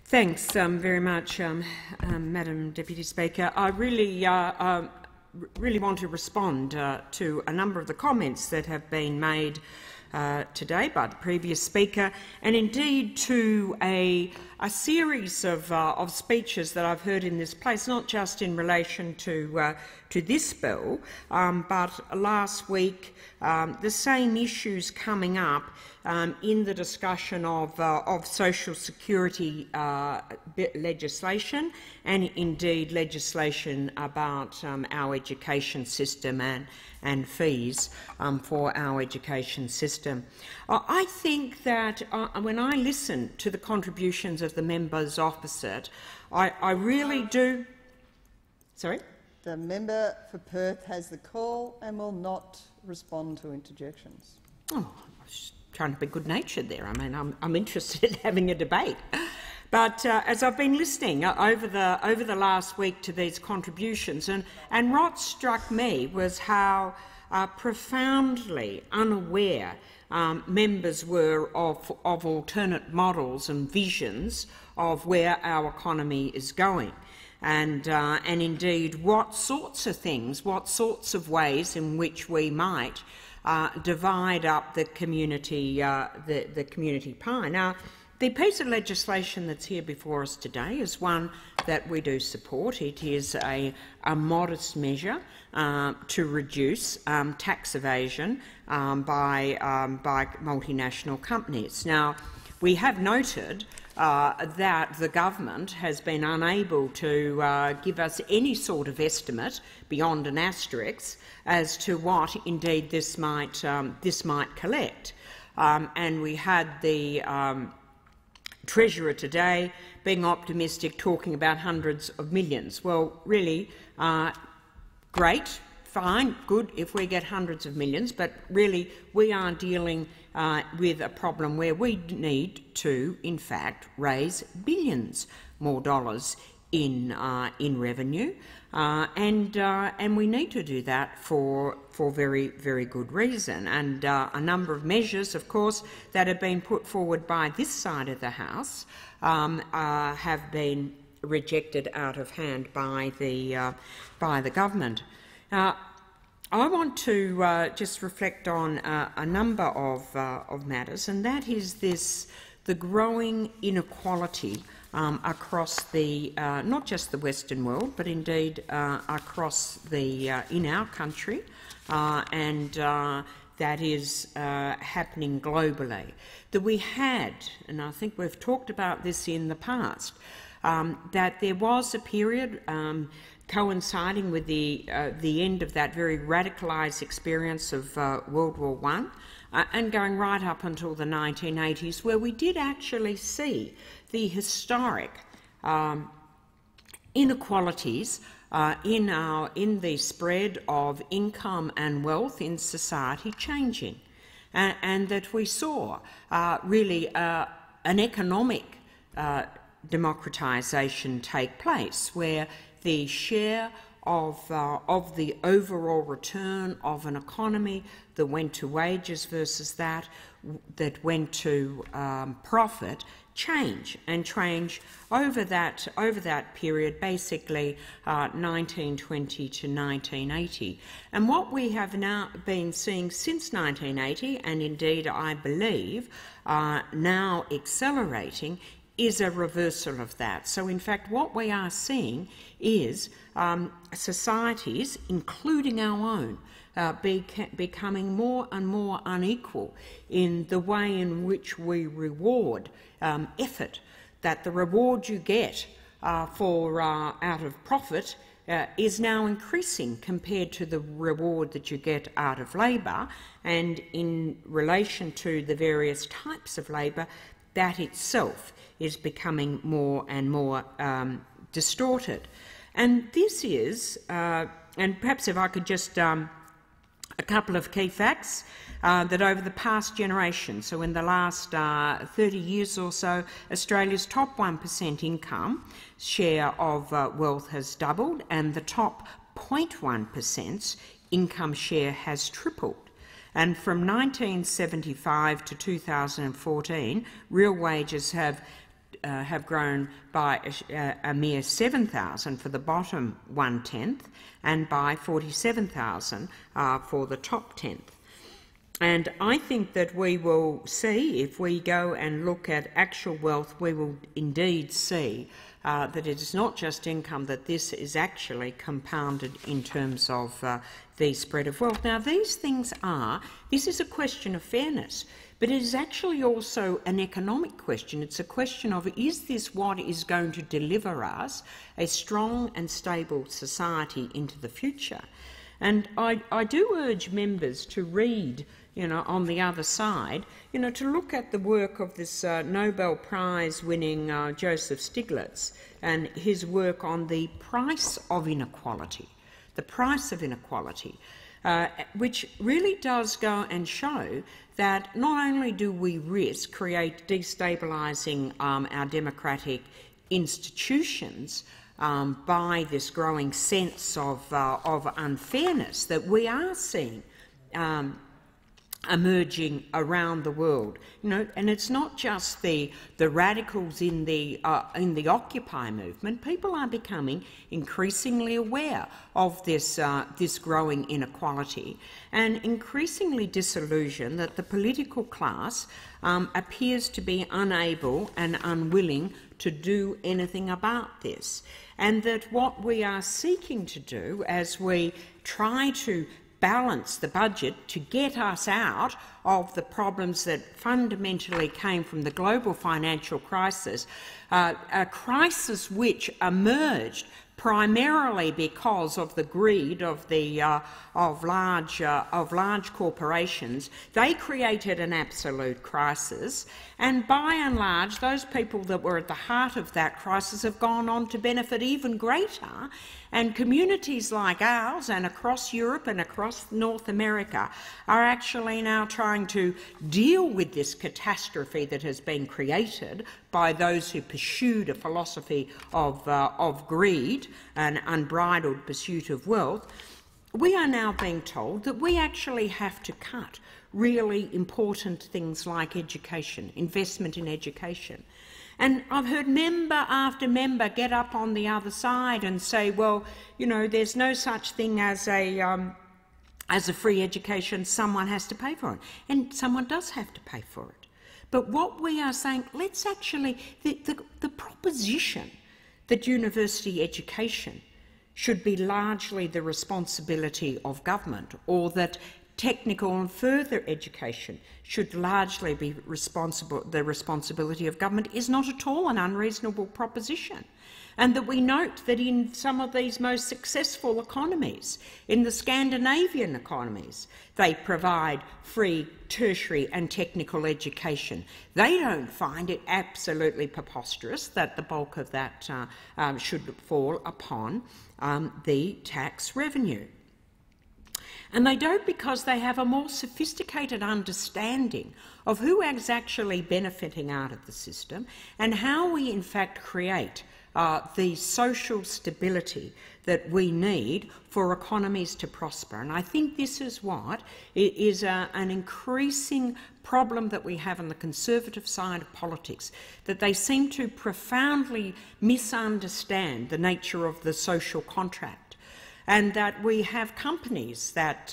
Thanks very much, Madam Deputy Speaker. I really want to respond to a number of the comments that have been made today by the previous speaker, and indeed to a series of speeches that I've heard in this place, not just in relation to this bill, but last week the same issues coming up in the discussion of social security legislation, and indeed legislation about our education system and fees for our education system. I think that when I listen to the contributions of the members opposite, I really do. Sorry? The member for Perth has the call and will not respond to interjections. Oh, I was trying to be good-natured there. I mean, I'm interested in having a debate. But as I've been listening over the last week to these contributions, and what struck me was how profoundly unaware members were of alternate models and visions of where our economy is going, and indeed what sorts of things, what sorts of ways in which we might divide up the community, the community pie. Now, the piece of legislation that's here before us today is one that we do support. It is a modest measure to reduce tax evasion by multinational companies. Now, we have noted that the government has been unable to give us any sort of estimate beyond an asterisk as to what indeed this might collect. And we had the Treasurer today being optimistic, talking about hundreds of millions. Well, really, great, fine, good if we get hundreds of millions, but really we are dealing with a problem where we need to, in fact, raise billions more dollars in revenue, and we need to do that for very, very good reason. And a number of measures, of course, that have been put forward by this side of the House have been rejected out of hand by the government. I want to just reflect on a number of matters, and that is the growing inequality across the not just the Western world, but indeed across the in our country, and that is happening globally. That we had, and I think we've talked about this in the past, that there was a period coinciding with the end of that very radicalised experience of World War I, and going right up until the 1980s, where we did actually see the historic inequalities in the spread of income and wealth in society changing, and that we saw really an economic democratisation take place, where the share of the overall return of an economy that went to wages versus that went to profit change over that period, basically 1920 to 1980. And what we have now been seeing since 1980, and indeed I believe now accelerating, is a reversal of that. So in fact what we are seeing is societies, including our own, becoming more and more unequal in the way in which we reward effort, that the reward you get for out of profit is now increasing compared to the reward that you get out of labour, and in relation to the various types of labour, that itself is becoming more and more distorted. And this is, and perhaps if I could just, a couple of key facts, that over the past generation, so in the last 30 years or so, Australia's top 1% income share of wealth has doubled, and the top 0.1% income share has tripled. And from 1975 to 2014, real wages have have grown by a mere 7,000 for the bottom 1/10 and by 47,000 for the top 10th. And I think that we will see, if we go and look at actual wealth, we will indeed see that it is not just income, that this is actually compounded in terms of the spread of wealth. Now, this is a question of fairness, but it is actually also an economic question. It's a question of, is this what is going to deliver us a strong and stable society into the future? And I do urge members to read, on the other side, to look at the work of this Nobel Prize winning Joseph Stiglitz and his work on the price of inequality, which really does go and show that not only do we risk create destabilising our democratic institutions by this growing sense of unfairness that we are seeing emerging around the world, and it's not just the radicals in the Occupy movement. People are becoming increasingly aware of this growing inequality and increasingly disillusioned that the political class appears to be unable and unwilling to do anything about this, and that what we are seeking to do as we try to balance the budget to get us out of the problems that fundamentally came from the global financial crisis, a crisis which emerged primarily because of the greed of large corporations. They created an absolute crisis, and by and large, those people that were at the heart of that crisis have gone on to benefit even greater. And communities like ours and across Europe and across North America are actually now trying to deal with this catastrophe that has been created by those who pursued a philosophy of greed and unbridled pursuit of wealth. We are now being told that we actually have to cut really important things like education, investment in education. And I've heard member after member get up on the other side and say, well, there's no such thing as a free education. Someone has to pay for it. And someone does have to pay for it. But what we are saying, let's actually, the proposition that university education should be largely the responsibility of government, or that technical and further education should largely be the responsibility of government, is not at all an unreasonable proposition. And that we note that in some of these most successful economies, in the Scandinavian economies, they provide free tertiary and technical education. They don't find it absolutely preposterous that the bulk of that should fall upon the tax revenue. And they don't because they have a more sophisticated understanding of who is actually benefiting out of the system and how we in fact create the social stability that we need for economies to prosper. And I think this is what is an increasing problem that we have on the Conservative side of politics, that they seem to profoundly misunderstand the nature of the social contract. And that we have companies that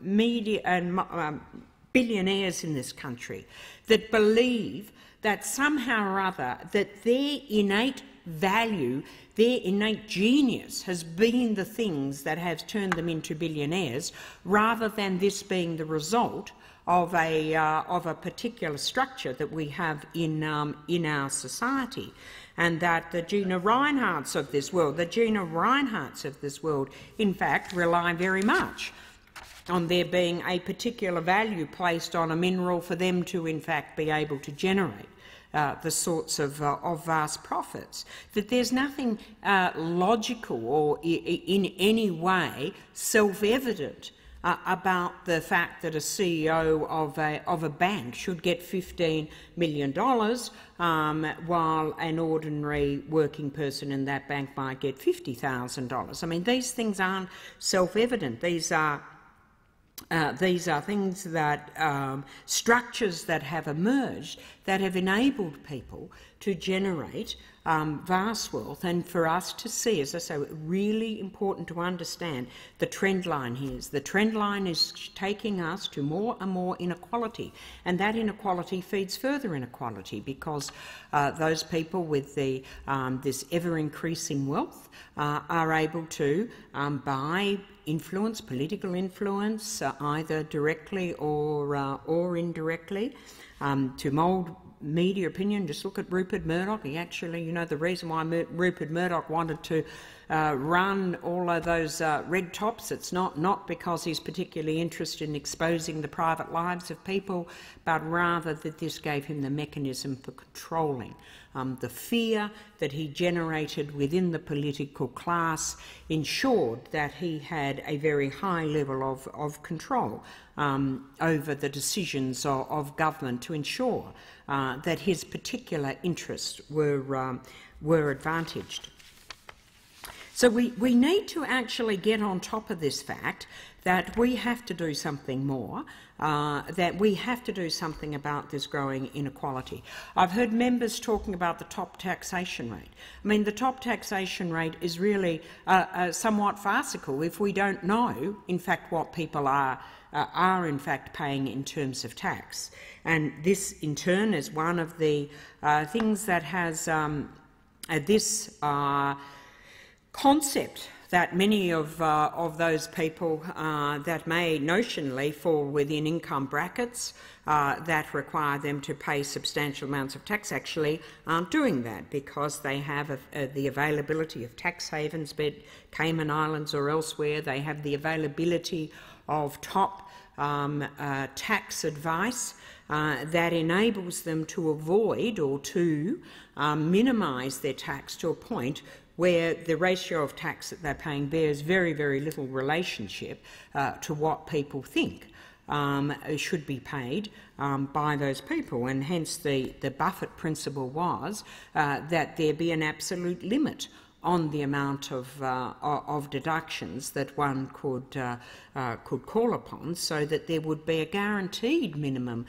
media and billionaires in this country that believe that somehow or other that their innate value, their innate genius has been the things that have turned them into billionaires, rather than this being the result of a particular structure that we have in our society. And that the Gina Rineharts of this world, in fact, rely very much on there being a particular value placed on a mineral for them to, in fact, be able to generate the sorts of vast profits. That there's nothing logical or in any way self-evident about the fact that a CEO of a bank should get $15 million while an ordinary working person in that bank might get $50,000. I mean, these things aren't self-evident. These are things that structures that have emerged that have enabled people to generate vast wealth, and for us to see, as I say, really important to understand the trend line here. The trend line is taking us to more and more inequality, and that inequality feeds further inequality because those people with this ever-increasing wealth are able to buy influence, political influence, either directly or indirectly, to mould media opinion. Just look at Rupert Murdoch. He actually, you know, the reason why Rupert Murdoch wanted to run all of those red tops, it's not because he's particularly interested in exposing the private lives of people, but rather that this gave him the mechanism for controlling. The fear that he generated within the political class ensured that he had a very high level of control over the decisions of government to ensure that his particular interests were advantaged. So we need to actually get on top of this fact that we have to do something more, that we have to do something about this growing inequality. I've heard members talking about the top taxation rate. I mean, the top taxation rate is really somewhat farcical if we don't know, in fact, what people are in fact paying in terms of tax. And this, in turn, is one of the things that has this concept that many of those people that may notionally fall within income brackets that require them to pay substantial amounts of tax actually aren't doing that because they have the availability of tax havens, be it Cayman Islands or elsewhere. They have the availability of top tax advice that enables them to avoid or to minimise their tax to a point where the ratio of tax that they're paying bears very, very little relationship to what people think should be paid by those people. And hence the Buffett principle was that there be an absolute limit on the amount of deductions that one could call upon, so that there would be a guaranteed minimum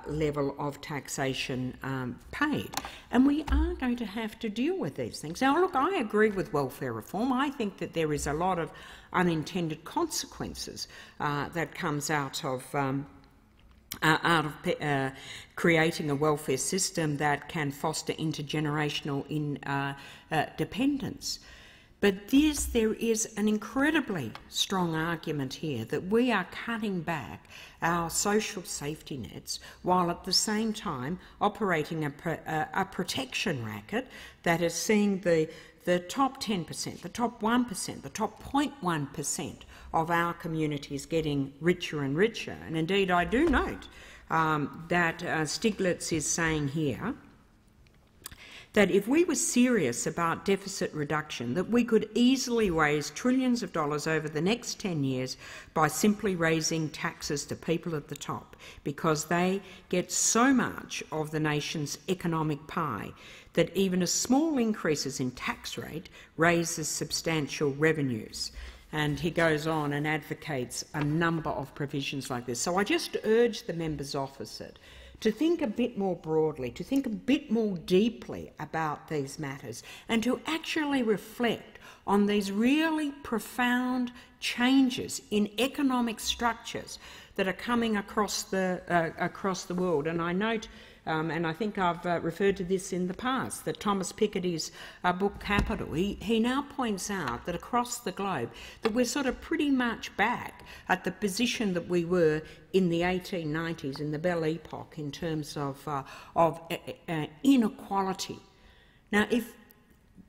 level of taxation paid. And we are going to have to deal with these things. Now, look, I agree with welfare reform. I think that there is a lot of unintended consequences that comes out of creating a welfare system that can foster intergenerational dependence. But there is an incredibly strong argument here that we are cutting back our social safety nets while at the same time operating a protection racket that is seeing the top 10%, the top 1%, the top 0.1% of our communities getting richer and richer. And indeed, I do note that Stiglitz is saying here that if we were serious about deficit reduction, that we could easily raise trillions of dollars over the next 10 years by simply raising taxes to people at the top, because they get so much of the nation's economic pie that even a small increases in tax rate raises substantial revenues. And he goes on and advocates a number of provisions like this. So I just urge the members opposite to think a bit more broadly, to think a bit more deeply about these matters, and to actually reflect on these really profound changes in economic structures that are coming across the world. And I note, and I think I've referred to this in the past, that Thomas Piketty's book Capital, he now points out that across the globe that we're sort of pretty much back at the position that we were in the 1890s, in the Belle Epoque, in terms of inequality. Now, if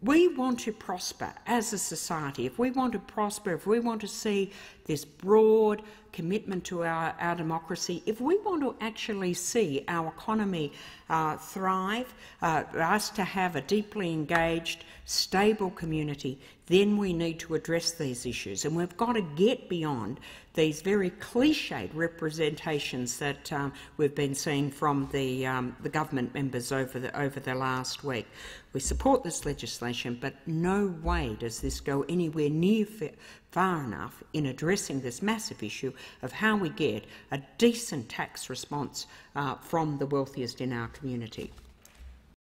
we want to prosper as a society, if we want to prosper, if we want to see this broad commitment to our democracy, if we want to actually see our economy thrive, us to have a deeply engaged, stable community, then we need to address these issues. And we've got to get beyond these very cliched representations that we've been seeing from the government members over the last week. We support this legislation, but no way does this go anywhere near far enough in addressing addressing this massive issue of how we get a decent tax response from the wealthiest in our community.